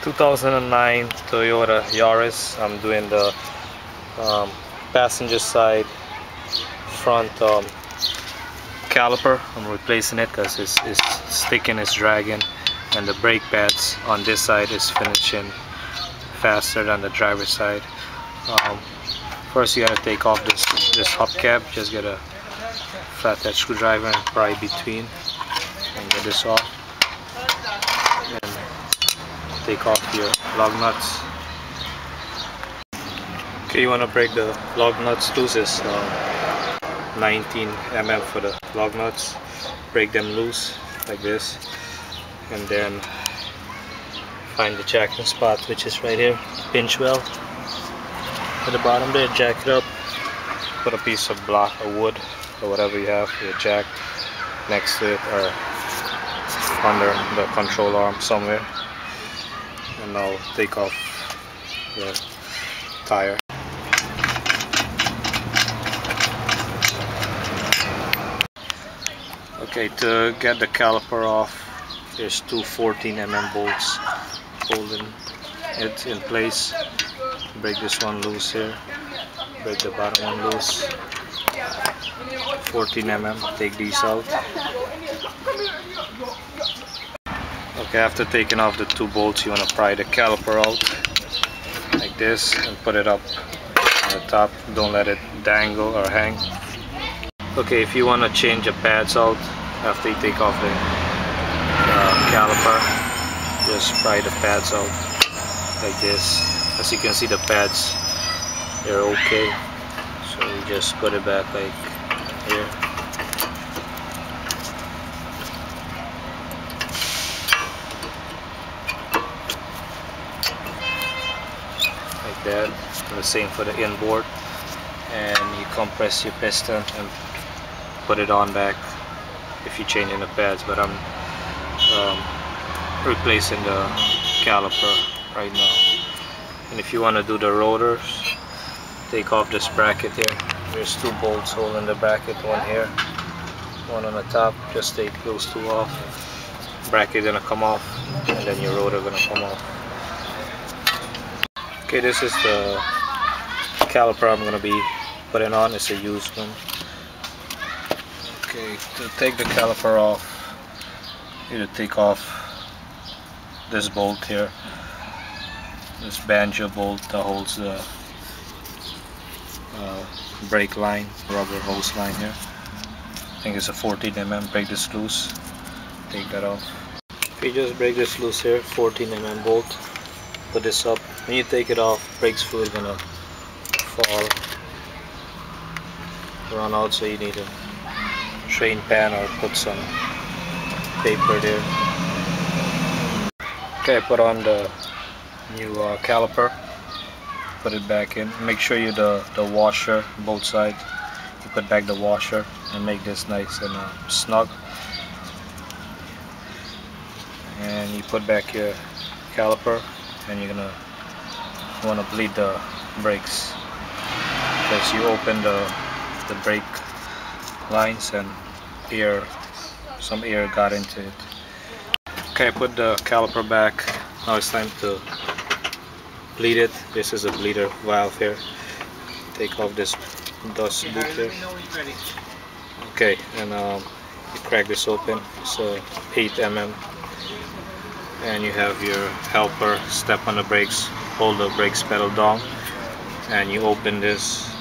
2009 Toyota Yaris. I'm doing the passenger side front caliper. I'm replacing it because it's sticking, it's dragging, and the brake pads on this side is finishing faster than the driver's side. First you gotta take off this hubcap. Just get a flathead screwdriver and pry between and get this off, and take off your lug nuts. Okay, you want to break the lug nuts loose. It's 19 mm for the lug nuts. Break them loose like this, and then find the jacking spot, which is right here. Pinch well at the bottom there, jack it up. Put a piece of block or wood or whatever you have for your jack next to it or under the control arm somewhere, and I'll take off the tire. Okay, to get the caliper off, there's two 14 mm bolts holding it in place. Break this one loose here, break the bottom one loose. 14 mm, take these out. Okay, after taking off the two bolts, you want to pry the caliper out like this and put it up on the top. Don't let it dangle or hang. Okay, if you want to change the pads out after you take off the caliper, just pry the pads out like this. As you can see, the pads, they're okay, so you just put it back like here. Like that. And the same for the inboard. And you compress your piston and put it on back if you're changing the pads, but I'm replacing the caliper right now. And if you want to do the rotors, take off this bracket here. There's two bolts holding the bracket, one here, one on the top. Just take those two off. Bracket gonna come off, and then your rotor gonna come off. Okay, this is the caliper I'm gonna be putting on. It's a used one. Okay, to take the caliper off, you need to take off this bolt here, this banjo bolt that holds the brake line, rubber hose line here. I think it's a 14 mm. Break this loose, take that off. If you just break this loose here, 14 mm bolt, put this up. When you take it off, brakes fluid gonna fall, run out, so you need a train pan or put some paper there. Okay, put on the new caliper, put it back in. Make sure you the washer, both sides, you put back the washer and make this nice and snug. And you put back your caliper, and you're gonna want to bleed the brakes, because you open the brake lines and some air got into it. Okay, put the caliper back. Now it's time to bleed it. This is a bleeder valve here. Take off this dust boot here. Okay, and you crack this open. It's 8 mm, and you have your helper. Step on the brakes, hold the brakes pedal down, and you open this,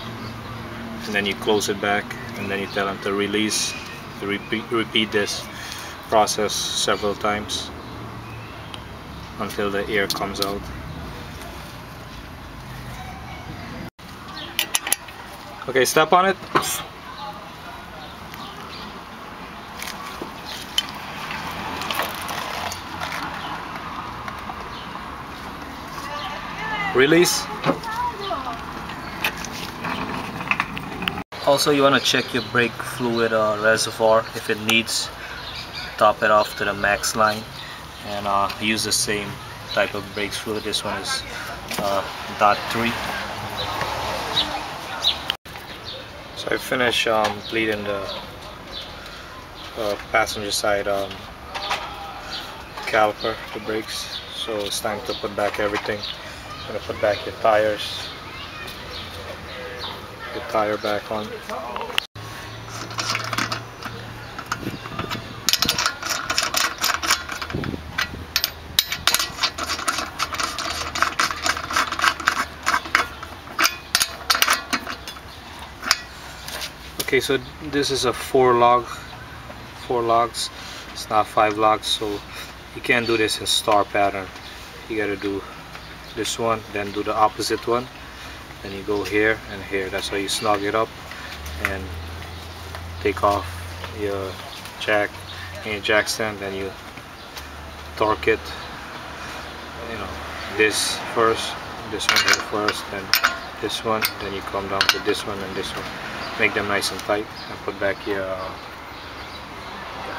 and then you close it back, and then you tell them to release. To repeat this process several times until the air comes out. Okay, step on it. Release. Also, you want to check your brake fluid reservoir. If it needs, top it off to the max line, and use the same type of brake fluid. This one is .3. So I finished bleeding the passenger side caliper, the brakes. So it's time to put back everything. Gonna put back your tires, your tire back on. Okay, so this is a four logs. It's not 5 logs, so you can't do this in star pattern. You gotta do this one, then do the opposite one, then you go here and here. That's how you snug it up and take off your jack and your jack stand. Then you torque it, you know, this first, this one here first, then this one, then you come down to this one and this one. Make them nice and tight, and put back your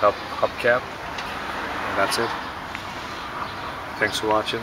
hubcap, and that's it. Thanks for watching.